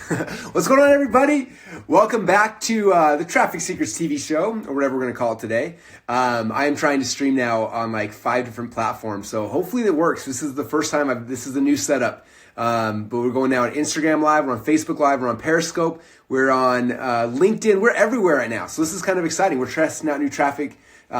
What's going on, everybody? Welcome back to the Traffic Secrets TV show, or whatever we're going to call it today. I am trying to stream now on like 5 different platforms, so hopefully it works. This is the first time this is the new setup. But we're going now on Instagram Live, we're on Facebook Live, we're on Periscope, we're on LinkedIn, we're everywhere right now. So this is kind of exciting. We're testing out new traffic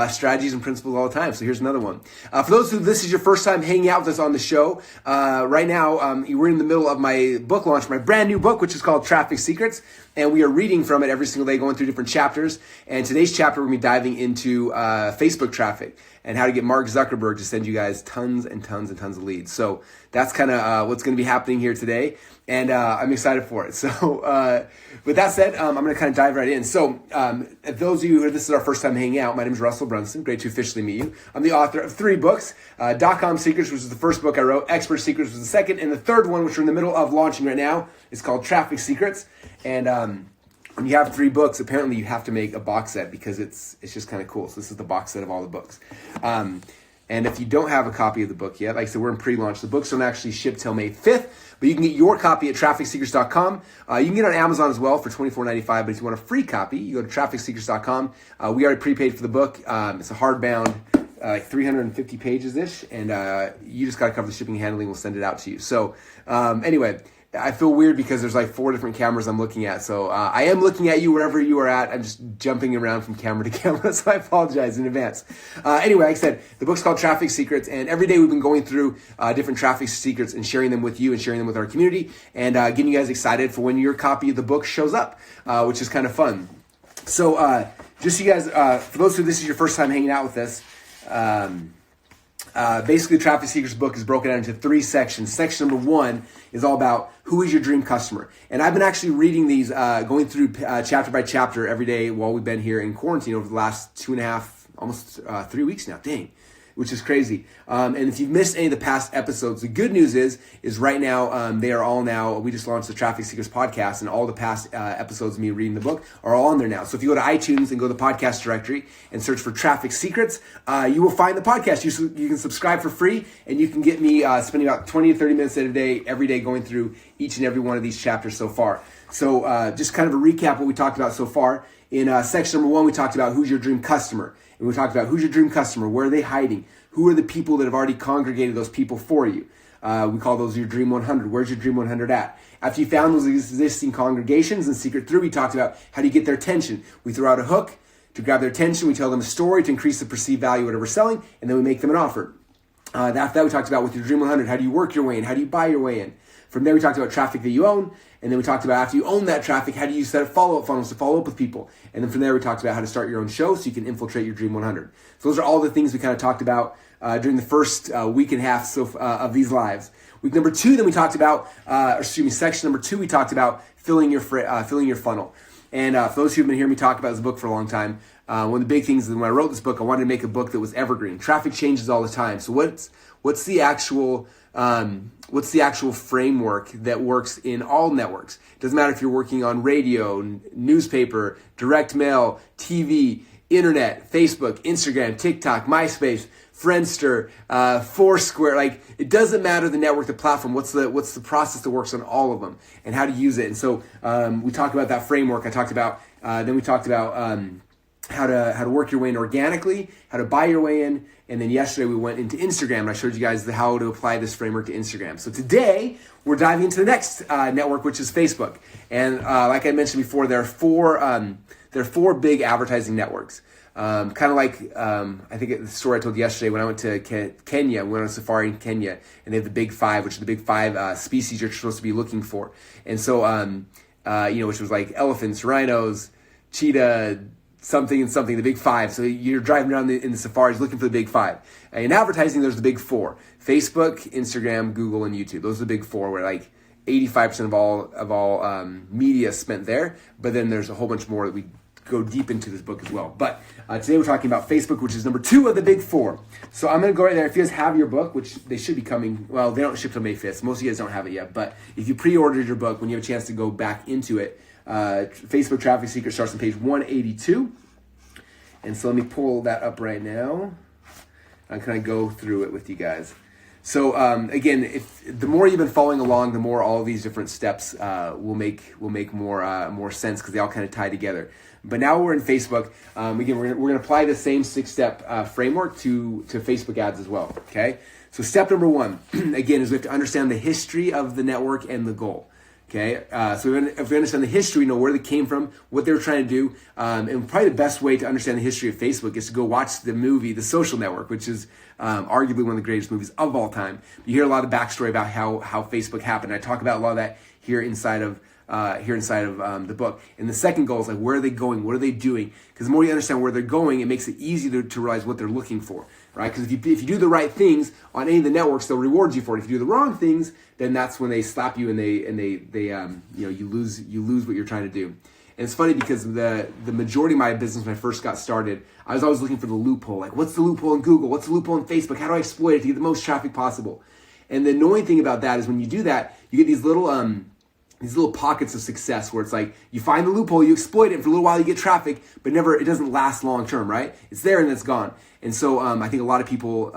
strategies and principles all the time. So here's another one. For those who this is your first time hanging out with us on the show, right now we're in the middle of my book launch, my brand new book, which is called Traffic Secrets, and we are reading from it every single day, going through different chapters. And today's chapter we're going to be diving into Facebook traffic and how to get Mark Zuckerberg to send you guys tons and tons and tons of leads. So that's kind of what's going to be happening here today, and I'm excited for it. So with that said, I'm going to kind of dive right in. So if those of you who this is our first time hanging out, my name is Russell Brunson. Great to officially meet you. I'm the author of 3 books, .com Secrets, which is the first book I wrote, Expert Secrets was the second, and the third one, which we're in the middle of launching right now, is called Traffic Secrets. And when you have 3 books, apparently you have to make a box set because it's just kind of cool. So this is the box set of all the books. And if you don't have a copy of the book yet, like I said, we're in pre-launch. The books don't actually ship till May 5th, but you can get your copy at trafficsecrets.com. You can get it on Amazon as well for $24.95, but if you want a free copy, you go to trafficsecrets.com. We already prepaid for the book. It's a hardbound, 350 pages-ish, and you just got to cover the shipping and handling. We'll send it out to you. So anyway, I feel weird because there's like 4 different cameras I'm looking at. So I am looking at you wherever you are at. I'm just jumping around from camera to camera, so I apologize in advance. Anyway, like I said, the book's called Traffic Secrets, and every day we've been going through different traffic secrets and sharing them with you and sharing them with our community and getting you guys excited for when your copy of the book shows up, which is kind of fun. So just so you guys, for those who this is your first time hanging out with us, basically, the Traffic Secrets book is broken down into 3 sections. Section number 1 is all about who is your dream customer. And I've been actually reading these, going through chapter by chapter every day while we've been here in quarantine over the last 2.5, almost 3 weeks now. Dang. Which is crazy. And if you've missed any of the past episodes, the good news is right now, they are all now, we just launched the Traffic Secrets podcast, and all the past episodes of me reading the book are all on there now. So if you go to iTunes and go to the podcast directory and search for Traffic Secrets, you will find the podcast. You can subscribe for free, and you can get me spending about 20 to 30 minutes a day, every day, going through each and every one of these chapters so far. So just kind of a recap what we talked about so far. In section number 1, we talked about who's your dream customer. And we talked about who's your dream customer, where are they hiding, who are the people that have already congregated those people for you. We call those your Dream 100. Where's your Dream 100 at? After you found those existing congregations in Secret 3, we talked about how do you get their attention. We throw out a hook to grab their attention. We tell them a story to increase the perceived value of whatever we're selling, and then we make them an offer. After that, we talked about with your Dream 100, how do you work your way in? How do you buy your way in? From there, we talked about traffic that you own. And then we talked about after you own that traffic, how do you set up follow-up funnels to follow up with people? And then from there, we talked about how to start your own show so you can infiltrate your Dream 100. So those are all the things we kind of talked about during the first week and a half of these lives. Week number 2, then we talked about, section number 2, we talked about filling your funnel. And for those who have been hearing me talk about this book for a long time, one of the big things is when I wrote this book, I wanted to make a book that was evergreen. Traffic changes all the time. So what's the actual framework that works in all networks? It doesn't matter if you're working on radio, newspaper, direct mail, TV, internet, Facebook, Instagram, TikTok, MySpace, Friendster, Foursquare. Like, it doesn't matter the network, the platform. What's the process that works on all of them and how to use it? And so we talked about that framework. I talked about then we talked about how to work your way in organically, how to buy your way in, and then yesterday we went into Instagram, and I showed you guys how to apply this framework to Instagram. So today we're diving into the next network, which is Facebook. And like I mentioned before, there are 4 big advertising networks. Kind of like I think the story I told yesterday when I went to Kenya. We went on a safari in Kenya, and they have the big 5, which are the big 5 species you're supposed to be looking for. And so which was like elephants, rhinos, cheetah, something and something, the big 5. So you're driving around in the safaris looking for the big 5. In advertising, there's the big 4: Facebook, Instagram, Google, and YouTube. Those are the big 4, where like 85% of all media is spent there. But then there's a whole bunch more that we go deep into this book as well. But today we're talking about Facebook, which is number 2 of the big 4. So I'm going to go right there. If you guys have your book, which they should be coming, well, they don't ship till May 5th. Most of you guys don't have it yet. But if you pre-ordered your book, when you have a chance to go back into it, Facebook Traffic Secret starts on page 182. And so let me pull that up right now. I'm going to go through it with you guys. So again, if the more you've been following along, the more all of these different steps will make more sense because they all kind of tie together. But now we're in Facebook. Again, we're going to apply the same 6-step framework to Facebook ads as well. Okay. So step number 1, again, is we have to understand the history of the network and the goal. Okay, so if we understand the history, we know where they came from, what they were trying to do, and probably the best way to understand the history of Facebook is to go watch the movie The Social Network, which is arguably one of the greatest movies of all time. You hear a lot of backstory about how Facebook happened. I talk about a lot of that here inside of the book. And the second goal is like, where are they going? What are they doing? Because the more you understand where they're going, it makes it easy to realize what they're looking for, right? Because if you do the right things on any of the networks, they'll reward you for it. If you do the wrong things, then that's when they slap you and you lose what you're trying to do. And it's funny because the majority of my business when I first got started, I was always looking for the loophole. Like, what's the loophole in Google? What's the loophole in Facebook? How do I exploit it to get the most traffic possible? And the annoying thing about that is when you do that, you get these little pockets of success where it's like you find the loophole, you exploit it, and for a little while you get traffic, but it doesn't last long term, right? It's there and it's gone. And so I think a lot of people,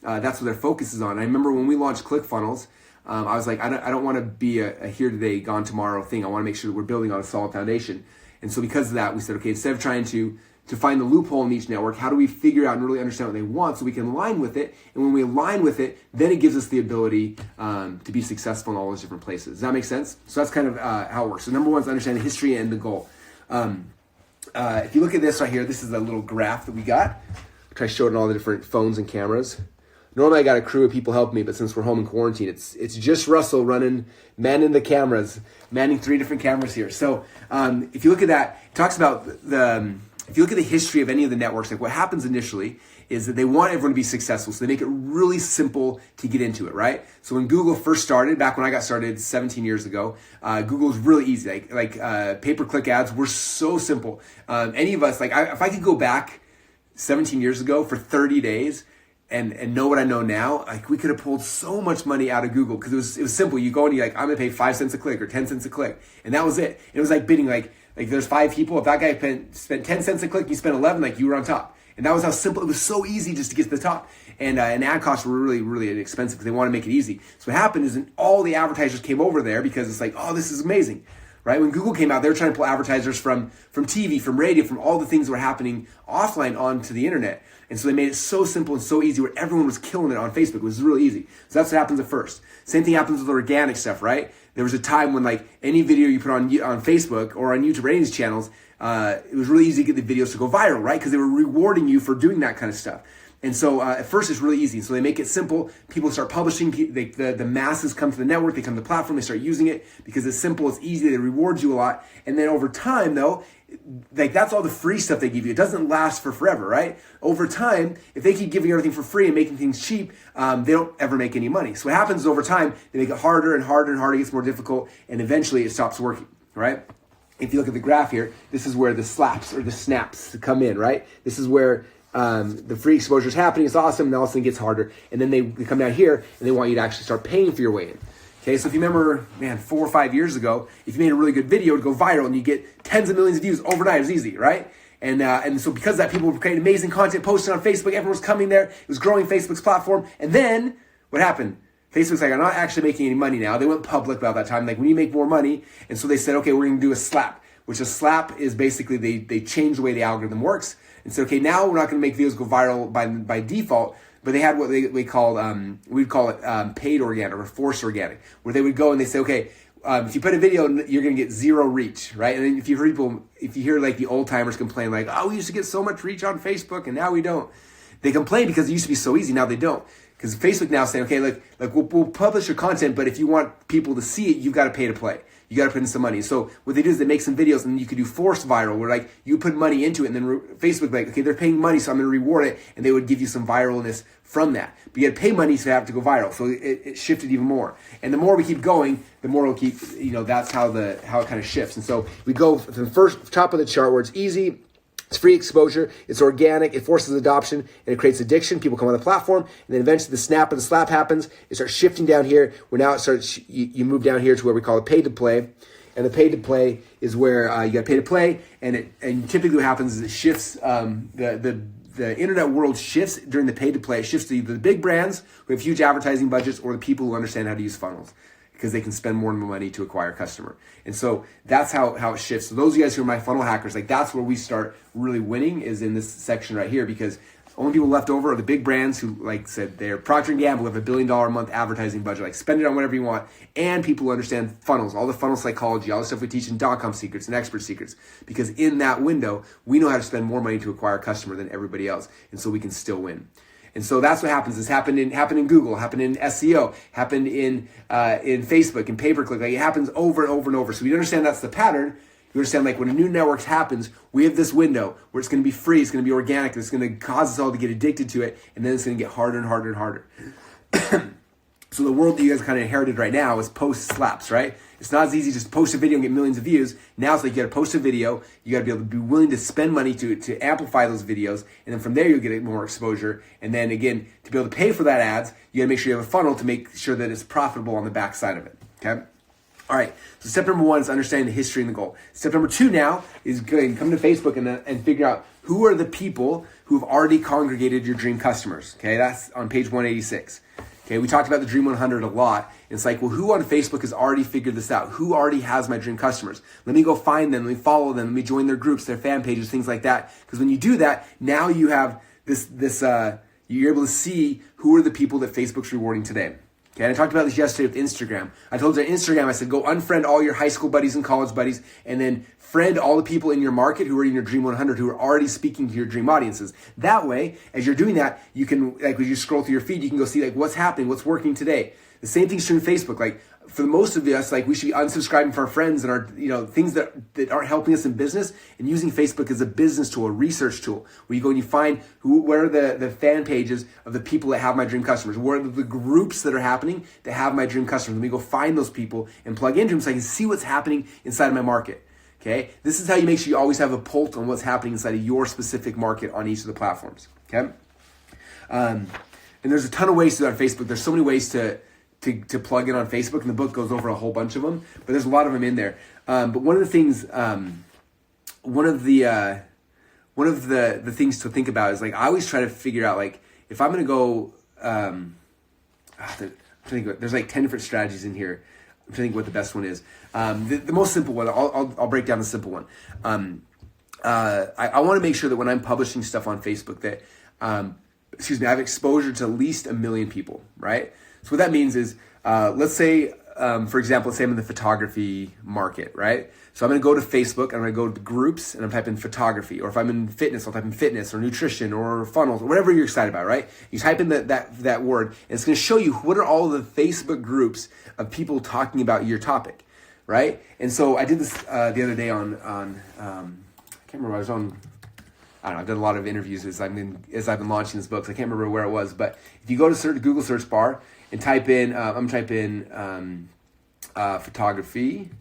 that's what their focus is on. I remember when we launched ClickFunnels, I was like, I don't want to be a here today, gone tomorrow thing. I want to make sure that we're building on a solid foundation. And so because of that, we said, okay, instead of trying to find the loophole in each network, how do we figure out and really understand what they want so we can align with it? And when we align with it, then it gives us the ability to be successful in all those different places. Does that make sense? So that's kind of how it works. So number 1 is understand the history and the goal. If you look at this right here, this is a little graph that we got, which I showed on all the different phones and cameras. Normally I got a crew of people helping me, but since we're home in quarantine, it's just Russell manning the cameras, manning 3 different cameras here. So if you look at that, it talks about if you look at the history of any of the networks, like what happens initially is that they want everyone to be successful. So they make it really simple to get into it, right? So when Google first started, back when I got started 17 years ago, Google was really easy. Like pay-per-click ads were so simple. Any of us, if I could go back 17 years ago for 30 days, and know what I know now, like we could have pulled so much money out of Google because it was simple. You go and you're like, I'm gonna pay 5 cents a click or 10 cents a click, and that was it. It was like bidding, like there's 5 people. If that guy spent 10 cents a click, you spent 11, like you were on top. And that was how simple. It was so easy just to get to the top. And ad costs were really, really inexpensive because they want to make it easy. So what happened is all the advertisers came over there because it's like, oh, this is amazing. Right? When Google came out, they were trying to pull advertisers from TV, from radio, from all the things that were happening offline onto the internet. And so they made it so simple and so easy where everyone was killing it on Facebook. It was really easy. So that's what happens at first. Same thing happens with organic stuff, right? There was a time when like any video you put on Facebook or on YouTube or any of these channels, it was really easy to get the videos to go viral, right? Because they were rewarding you for doing that kind of stuff. And so at first it's really easy. So they make it simple. People start publishing. The masses come to the network. They come to the platform. They start using it because it's simple. It's easy. They reward you a lot. And then over time, though, like that's all the free stuff they give you. It doesn't last for forever, right? Over time, if they keep giving everything for free and making things cheap, they don't ever make any money. So what happens is over time, they make it harder and harder and harder. It gets more difficult. And eventually it stops working, right? If you look at the graph here, this is where the slaps or the snaps come in, right? This is where the free exposure is happening. It's awesome. And all of a sudden it gets harder. And then they come down here and they want you to actually start paying for your way in. Okay, so if you remember, 4 or 5 years ago, if you made a really good video, it would go viral and you get tens of millions of views overnight. It was easy, right? And so because of that, people were creating amazing content, posting on Facebook. Everyone was coming there. It was growing Facebook's platform. And then what happened? Facebook's like, I'm not actually making any money now. They went public about that time. Like, we need to make more money. And so they said, okay, we're going to do a slap, which a slap is basically they change the way the algorithm works. And so, okay, now we're not going to make videos go viral by default. But they had what we'd call it paid organic or forced organic, where they would go and they say, okay, if you put a video, you're going to get 0 reach, right? And then if you hear like the old timers complain, like, oh, we used to get so much reach on Facebook and now we don't. They complain because it used to be so easy. Now they don't. Because Facebook now is saying, okay, like we'll publish your content, but if you want people to see it, you've got to pay to play. You got to put in some money. So what they do is they make some videos and you could do forced viral where like you put money into it and then Facebook like, okay, they're paying money, so I'm going to reward it. And they would give you some viralness from that. But you got to pay money so you have to go viral. So it shifted even more. And the more we keep going, the more we'll keep, that's how it kind of shifts. And so we go to the first top of the chart where it's easy. It's free exposure, it's organic, it forces adoption, and it creates addiction. People come on the platform, and then eventually the snap and the slap happens. It starts shifting down here, where now it starts, you move down here to where we call it pay to play. And the pay to play is where you got to pay to play, and typically what happens is it shifts the the internet world shifts during the pay to play. It shifts to either the big brands who have huge advertising budgets or the people who understand how to use funnels because they can spend more money to acquire a customer. And so that's how it shifts. So those of you guys who are my funnel hackers, like that's where we start really winning is in this section right here, because only people left over are the big brands who, like I said, they're Procter & Gamble, have $1 billion a month advertising budget, like spend it on whatever you want, and people who understand funnels, all the funnel psychology, all the stuff we teach in .com secrets and expert secrets, because in that window, we know how to spend more money to acquire a customer than everybody else, and so we can still win. And so that's what happens. It's happened in Google, happened in SEO, happened in Facebook, in pay-per-click. Like it happens over and over and over. So we understand that's the pattern. You understand, like when a new network happens, we have this window where it's going to be free, it's going to be organic, it's going to cause us all to get addicted to it, and then it's going to get harder and harder and harder. So the world that you guys kind of inherited right now is post slaps, right? It's not as easy just to post a video and get millions of views. Now it's like you got to post a video, you got to be able to be willing to spend money to amplify those videos, and then from there you'll get more exposure. And then again, to be able to pay for that ads, you got to make sure you have a funnel to make sure that it's profitable on the back side of it, okay? All right, so step number 1 is understanding the history and the goal. Step number 2 now is come to Facebook and figure out who are the people who have already congregated your dream customers. Okay, that's on page 186. Okay, we talked about the Dream 100 a lot. It's like, well, who on Facebook has already figured this out? Who already has my dream customers? Let me go find them. Let me follow them. Let me join their groups, their fan pages, things like that. Because when you do that, now you have you're able to see who are the people that Facebook's rewarding today. Okay, and I talked about this yesterday with Instagram. I told you on Instagram, I said, go unfriend all your high school buddies and college buddies, and then friend all the people in your market who are in your Dream 100 who are already speaking to your dream audiences. That way, as you're doing that, you can, like when you scroll through your feed, you can go see like what's happening, what's working today. The same thing's true in Facebook. Like for most of us, like we should be unsubscribing from our friends and our, things that aren't helping us in business, and using Facebook as a business tool, a research tool, where you go and you find where are the fan pages of the people that have my dream customers, where are the groups that are happening that have my dream customers. Let me go find those people and plug into them so I can see what's happening inside of my market. Okay, this is how you make sure you always have a pulse on what's happening inside of your specific market on each of the platforms. Okay, and there's a ton of ways to do that on Facebook. There's so many ways to plug in on Facebook, and the book goes over a whole bunch of them, but there's a lot of them in there. But one of the things, one of the things to think about is like I always try to figure out like if I'm going to go, there's like 10 different strategies in here. I'm trying to think what the best one is. The most simple one, I'll break down the simple one. I want to make sure that when I'm publishing stuff on Facebook that, I have exposure to at least 1 million people, right? So what that means is, let's say, for example, let's say I'm in the photography market, right? So I'm going to go to Facebook, I'm going to go to groups, and I'm typing photography. Or if I'm in fitness, I'll type in fitness or nutrition or funnels or whatever you're excited about, right? You type in that word, and it's going to show you what are all the Facebook groups of people talking about your topic, right? And so I did this the other day on I can't remember, I was on, I don't know, I've done a lot of interviews as I've been launching this book, so I can't remember where it was, but if you go to Google search bar and type in, photography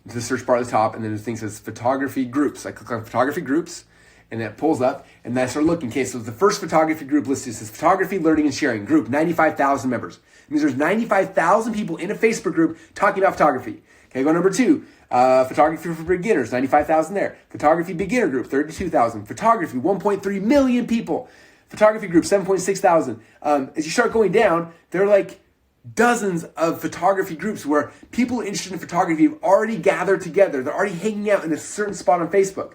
into the search bar at the top, and then the thing says photography groups. I click on photography groups, and that pulls up, and then I start looking. Okay, so the first photography group listed says photography, learning, and sharing group, 95,000 members. It means there's 95,000 people in a Facebook group talking about photography. Okay, go number 2. Photography for beginners, 95,000 there. Photography beginner group, 32,000. Photography, 1.3 million people. Photography group, 7.6 thousand. As you start going down, there are like dozens of photography groups where people interested in photography have already gathered together. They're already hanging out in a certain spot on Facebook.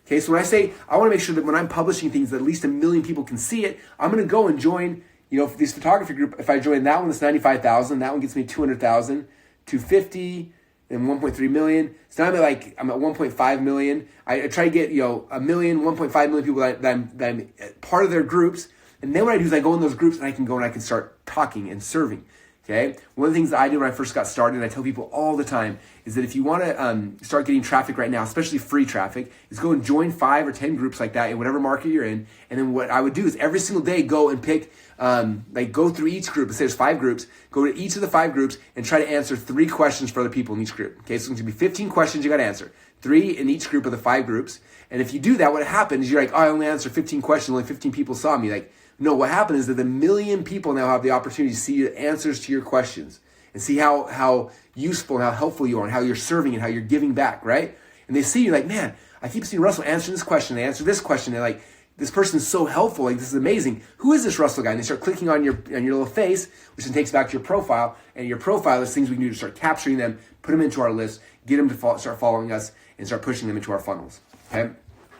Okay, so when I say I want to make sure that when I'm publishing things that at least 1 million people can see it, I'm going to go and join, this photography group. If I join that one, it's 95,000. That one gets me 200,000, 250, and 1.3 million. So now I'm at 1.5 million. I try to get 1 million, 1.5 million people that I'm part of their groups. And then what I do is I go in those groups and I can start talking and serving. Okay. One of the things that I did when I first got started, and I tell people all the time, is that if you want to start getting traffic right now, especially free traffic, is go and join 5 or 10 groups like that in whatever market you're in. And then what I would do is every single day go and pick, go through each group. Let's say there's 5 groups. Go to each of the 5 groups and try to answer 3 questions for other people in each group. Okay, so it's going to be 15 questions you got to answer. 3 in each group of the 5 groups. And if you do that, what happens is you're like, I only answered 15 questions, only 15 people saw me. Like, no, what happened is that 1 million people now have the opportunity to see the answers to your questions and see how useful and how helpful you are and how you're serving and how you're giving back, right? And they see you like, man, I keep seeing Russell answering this question. They answer this question. They're like, this person's so helpful. Like, this is amazing. Who is this Russell guy? And they start clicking on your little face, which then takes back to your profile. And your profile, there's things we can do to start capturing them, put them into our list, get them to start following us, and start pushing them into our funnels. Okay?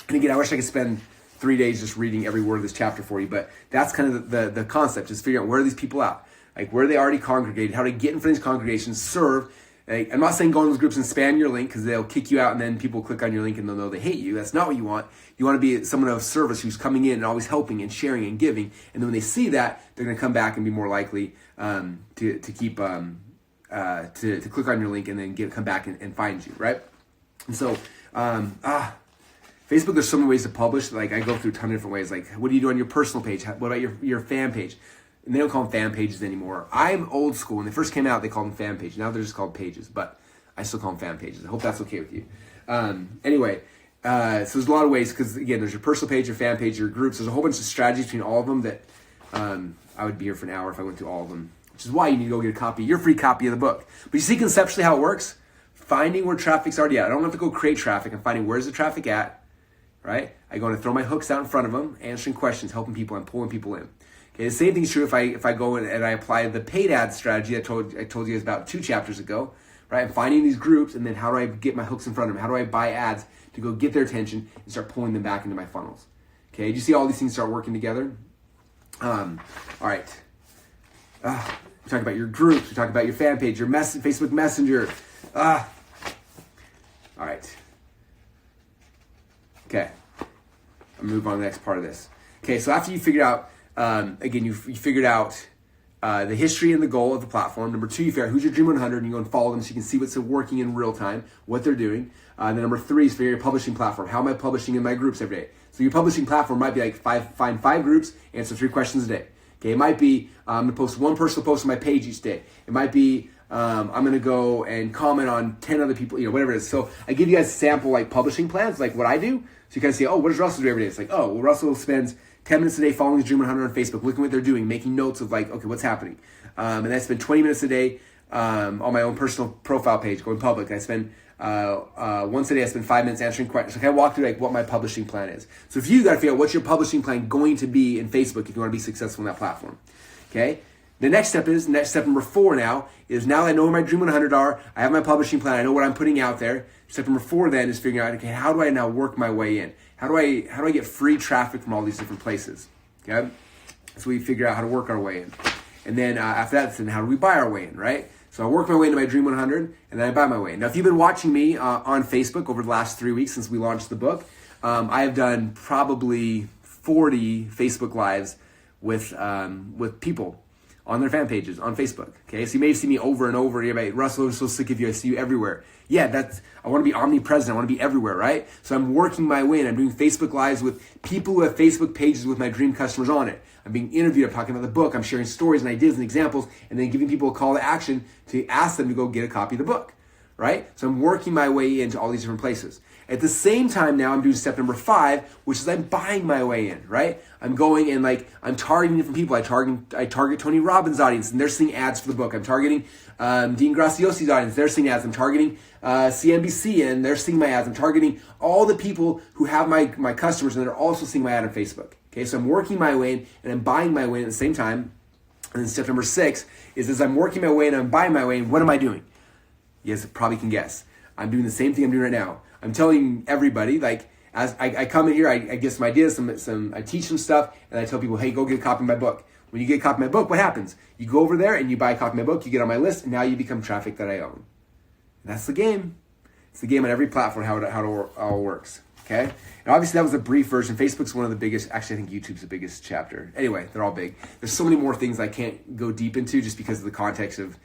And again, I wish I could spend 3 days just reading every word of this chapter for you, but that's kind of the concept, is figuring out where are these people at? Like, where are they already congregated? How to get in front of these congregations, serve. Like, I'm not saying go into those groups and spam your link, because they'll kick you out and then people click on your link and they'll know they hate you. That's not what you want. You want to be someone of service who's coming in and always helping and sharing and giving. And then when they see that, they're going to come back and be more likely to keep to click on your link and then come back and find you, right? And so, Facebook, there's so many ways to publish. Like, I go through a ton of different ways. Like, what do you do on your personal page? What about your fan page? And they don't call them fan pages anymore. I'm old school. When they first came out, they called them fan pages. Now they're just called pages, but I still call them fan pages. I hope that's okay with you. Anyway, so there's a lot of ways, because again, there's your personal page, your fan page, your groups. There's a whole bunch of strategies between all of them that I would be here for an hour if I went through all of them, which is why you need to go get a copy, your free copy of the book. But you see conceptually how it works? Finding where traffic's already at. I don't have to go create traffic. I'm finding where's the traffic at, right? I go and throw my hooks out in front of them, answering questions, helping people, and pulling people in. Okay, the same thing's true if I go in and I apply the paid ad strategy I told you guys about 2 chapters ago, right? I'm finding these groups, and then how do I get my hooks in front of them? How do I buy ads to go get their attention and start pulling them back into my funnels? Okay, do you see all these things start working together? All right. We talk about your groups. We talk about your fan page, your Facebook Messenger. All right. Okay. I'll move on to the next part of this. Okay, so after you figured out, again, you figured out the history and the goal of the platform. Number 2, you figure out who's your Dream 100, and you go and follow them so you can see what's working in real time, what they're doing. And then number 3 is figure your publishing platform. How am I publishing in my groups every day? So your publishing platform might be like find 5 groups, answer 3 questions a day. Okay, it might be I'm going to post 1 personal post on my page each day. It might be I'm going to go and comment on 10 other people, whatever it is. So I give you guys sample like publishing plans, like what I do. So you kind of say, oh, what does Russell do every day? It's like, oh, well, Russell spends 10 minutes a day following his Dream 100 on Facebook, looking what they're doing, making notes of like, okay, what's happening. And I spend 20 minutes a day on my own personal profile page, going public. And I spend once a day, I spend 5 minutes answering questions. So I kind of walk through like what my publishing plan is. So if you got to figure out what's your publishing plan going to be in Facebook if you want to be successful in that platform. Okay. The next step number 4 now I know where my Dream 100 are. I have my publishing plan. I know what I'm putting out there. Step number 4 then is figuring out, okay, how do I now work my way in? How do I get free traffic from all these different places? Okay, so we figure out how to work our way in, and then after that, then how do we buy our way in? Right. So I work my way into my Dream 100, and then I buy my way in. Now, if you've been watching me on Facebook over the last 3 weeks since we launched the book, I have done probably 40 Facebook Lives with people on their fan pages on Facebook. Okay, so you may see me over and over. You're like, Russell, I'm so sick of you. I see you everywhere. Yeah, I want to be omnipresent. I want to be everywhere, right? So I'm working my way in. I'm doing Facebook Lives with people who have Facebook pages with my dream customers on it. I'm being interviewed. I'm talking about the book. I'm sharing stories and ideas and examples, and then giving people a call to action to ask them to go get a copy of the book, right? So I'm working my way into all these different places. At the same time now, I'm doing step number 5, which is I'm buying my way in, right? I'm going and I'm targeting different people. I target Tony Robbins' audience, and they're seeing ads for the book. I'm targeting Dean Graciosi's audience. They're seeing ads. I'm targeting CNBC, and they're seeing my ads. I'm targeting all the people who have my customers, and they're also seeing my ad on Facebook. Okay, so I'm working my way in, and I'm buying my way in at the same time. And then step number 6 is as I'm working my way in and I'm buying my way in, what am I doing? You guys probably can guess. I'm doing the same thing I'm doing right now. I'm telling everybody, like, as I come in here, I get some ideas, I teach some stuff, and I tell people, hey, go get a copy of my book. When you get a copy of my book, what happens? You go over there and you buy a copy of my book, you get on my list, and now you become traffic that I own. And that's the game. It's the game on every platform, how it all works. Okay? And obviously that was a brief version. Facebook's one of the biggest, actually I think YouTube's the biggest chapter. Anyway, they're all big. There's so many more things I can't go deep into just because of the context of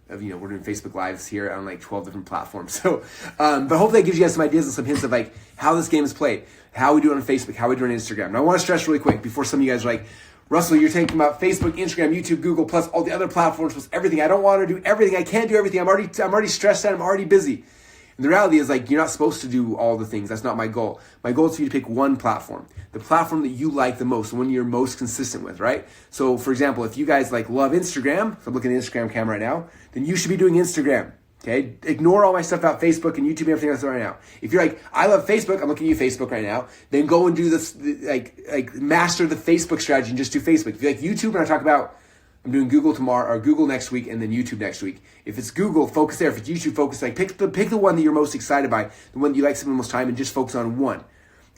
we're doing Facebook Lives here on like 12 different platforms. So, but hopefully that gives you guys some ideas and some hints of like how this game is played, how we do it on Facebook, how we do it on Instagram. Now I want to stress really quick before some of you guys are like, Russell, you're taking about Facebook, Instagram, YouTube, Google, plus all the other platforms, plus everything. I don't want to do everything. I can't do everything. I'm already stressed out. I'm already busy. And the reality is like, you're not supposed to do all the things. That's not my goal. My goal is for you to pick one platform, the platform that you like the most, the one you're most consistent with, right? So for example, if you guys like love Instagram, so I'm looking at the Instagram camera right now, then you should be doing Instagram. Okay, ignore all my stuff about Facebook and YouTube and everything else right now. If you're like, I love Facebook, I'm looking at you Facebook right now, then go and do this, like master the Facebook strategy and just do Facebook. If you like YouTube and I talk about, I'm doing Google tomorrow or Google next week and then YouTube next week. If it's Google, focus there. If it's YouTube, focus, like pick the one that you're most excited by, the one that you like spending the most time and just focus on one.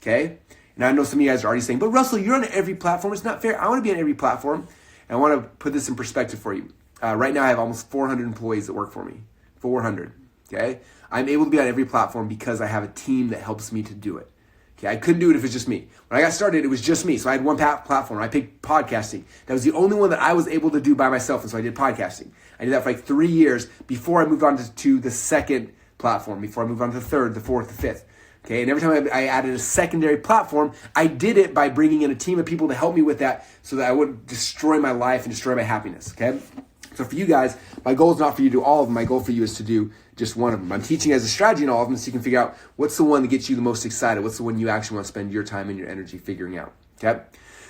Okay? And I know some of you guys are already saying, but Russell, you're on every platform. It's not fair. I want to be on every platform. And I want to put this in perspective for you. Right now I have almost 400 employees that work for me. 400, okay? I'm able to be on every platform because I have a team that helps me to do it. Okay, I couldn't do it if it's just me. When I got started, it was just me. So I had one platform. I picked podcasting. That was the only one that I was able to do by myself, and so I did podcasting. I did that for like 3 years before I moved on to the second platform, before I moved on to the third, the fourth, the fifth. Okay, and every time I added a secondary platform, I did it by bringing in a team of people to help me with that so that I wouldn't destroy my life and destroy my happiness, okay? So for you guys, my goal is not for you to do all of them. My goal for you is to do just one of them. I'm teaching as a strategy in all of them so you can figure out what's the one that gets you the most excited. What's the one you actually want to spend your time and your energy figuring out, okay?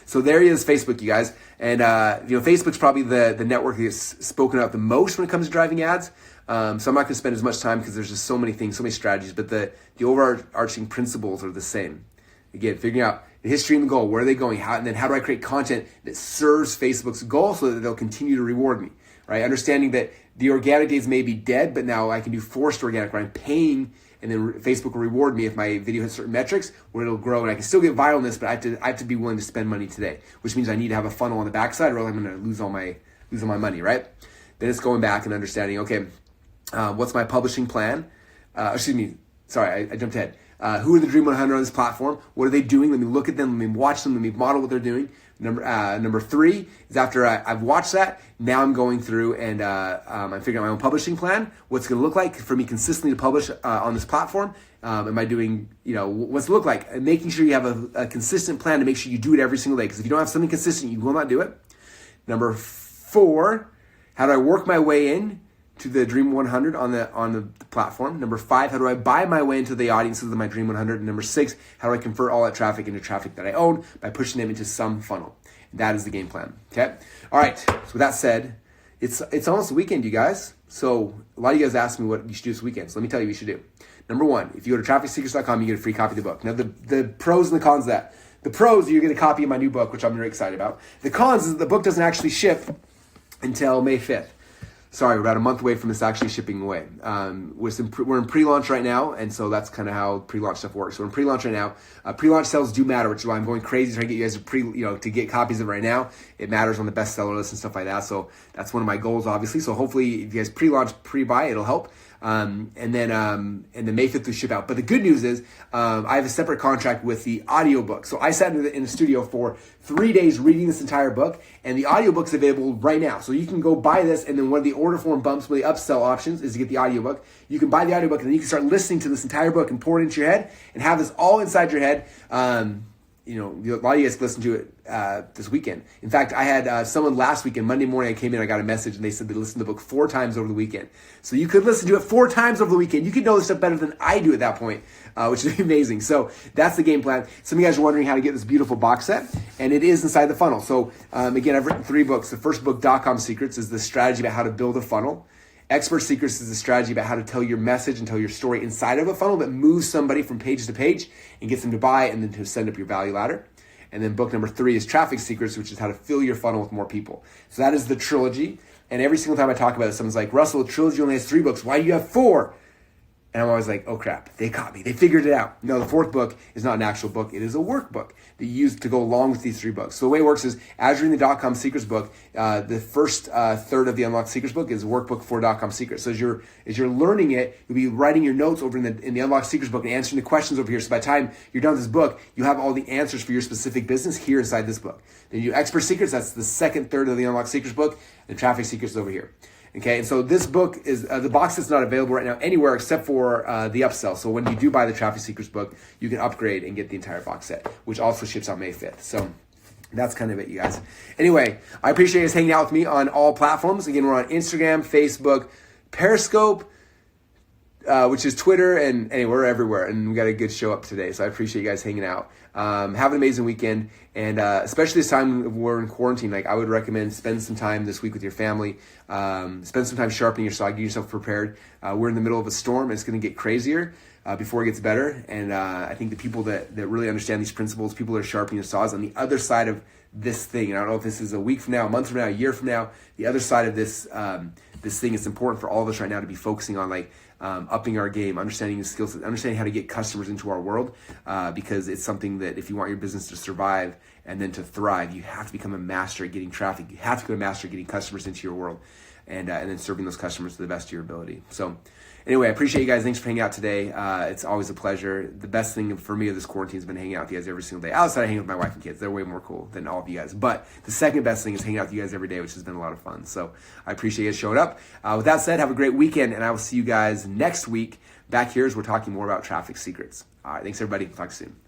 So there is Facebook, you guys. And, Facebook's probably the network that gets spoken about the most when it comes to driving ads. So I'm not going to spend as much time because there's just so many things, so many strategies, but the overarching principles are the same. Again, figuring out the history and the goal, where are they going, and then how do I create content that serves Facebook's goal so that they'll continue to reward me, right? Understanding that the organic days may be dead, but now I can do forced organic where I'm paying, and then Facebook will reward me if my video hits certain metrics where it'll grow, and I can still get viralness, but I have to be willing to spend money today, which means I need to have a funnel on the backside or I'm going to lose all my money, right? Then it's going back and understanding, okay, what's my publishing plan? I jumped ahead. Who are the Dream 100 on this platform? What are they doing? Let me look at them. Let me watch them. Let me model what they're doing. Number 3 is after I've watched that, now I'm going through and I'm figuring out my own publishing plan. What's it going to look like for me consistently to publish on this platform? Am I doing, what's it look like? And making sure you have a consistent plan to make sure you do it every single day. Because if you don't have something consistent, you will not do it. Number 4, how do I work my way in to the Dream 100 on the platform? Number 5, how do I buy my way into the audiences of my Dream 100? And number 6, how do I convert all that traffic into traffic that I own by pushing them into some funnel? And that is the game plan, okay? All right, so with that said, it's almost the weekend, you guys. So a lot of you guys asked me what you should do this weekend. So let me tell you what you should do. Number 1, if you go to trafficsecrets.com, you get a free copy of the book. Now, the pros and the cons of that. The pros, you're going to copy of my new book, which I'm very excited about. The cons is that the book doesn't actually ship until May 5th. Sorry, we're about a month away from this actually shipping away. We're in pre-launch right now, and so that's kind of how pre-launch stuff works. So we're in pre-launch right now. Pre-launch sales do matter, which is why I'm going crazy trying to get you guys to get copies of it right now. It matters on the bestseller list and stuff like that. So that's one of my goals, obviously. So hopefully, if you guys pre-launch, pre-buy, it'll help. And then May 5th we ship out. But the good news is I have a separate contract with the audiobook. So I sat in the studio for 3 days reading this entire book, and the audiobook's available right now. So you can go buy this, and then one of the order form bumps, one of the upsell options is to get the audiobook. You can buy the audiobook, and then you can start listening to this entire book and pour it into your head and have this all inside your head. A lot of you guys can listen to it this weekend. In fact, I had someone last weekend, Monday morning, I came in, I got a message, and they said they listened to the book 4 times over the weekend. So you could listen to it 4 times over the weekend. You could know this stuff better than I do at that point, which is amazing. So that's the game plan. Some of you guys are wondering how to get this beautiful box set, and it is inside the funnel. So again, I've written 3 books. The first book, .com Secrets, is the strategy about how to build a funnel. Expert Secrets is the strategy about how to tell your message and tell your story inside of a funnel that moves somebody from page to page and gets them to buy and then to send up your value ladder. And then book number 3 is Traffic Secrets, which is how to fill your funnel with more people. So that is the trilogy. And every single time I talk about it, someone's like, Russell, the trilogy only has 3 books. Why do you have 4? And I'm always like, oh crap, they caught me. They figured it out. No, the 4th book is not an actual book. It is a workbook that you use to go along with these 3 books. So the way it works is, as you're in the .com Secrets book, the first third of the Unlocked Secrets book is a workbook for .com Secrets. So as you're learning it, you'll be writing your notes over in the Unlocked Secrets book and answering the questions over here. So by the time you're done with this book, you have all the answers for your specific business here inside this book. Then you do Expert Secrets. That's the second third of the Unlocked Secrets book. And Traffic Secrets is over here. Okay, and so this book is, the box is not available right now anywhere except for the upsell. So when you do buy the Traffic Secrets book, you can upgrade and get the entire box set, which also ships out May 5th. So that's kind of it, you guys. Anyway, I appreciate you guys hanging out with me on all platforms. Again, we're on Instagram, Facebook, Periscope, which is Twitter, and anyway, we're everywhere, and we got a good show up today. So I appreciate you guys hanging out. Have an amazing weekend, and especially this time we're in quarantine. Like I would recommend spend some time this week with your family. Spend some time sharpening your saw, get yourself prepared. We're in the middle of a storm. It's going to get crazier before it gets better, and I think the people that really understand these principles, people that are sharpening their saws on the other side of this thing. And I don't know if this is a week from now, a month from now, a year from now. The other side of this this thing, it's important for all of us right now to be focusing on like upping our game, understanding the skills, understanding how to get customers into our world, because it's something that if you want your business to survive and then to thrive, you have to become a master at getting traffic. You have to become a master at getting customers into your world, and then serving those customers to the best of your ability. So anyway, I appreciate you guys. Thanks for hanging out today. It's always a pleasure. The best thing for me of this quarantine has been hanging out with you guys every single day. Outside, I hang with my wife and kids. They're way more cool than all of you guys. But the second best thing is hanging out with you guys every day, which has been a lot of fun. So I appreciate you guys showing up. With that said, have a great weekend, and I will see you guys next week back here as we're talking more about traffic secrets. All right, thanks everybody. Talk soon.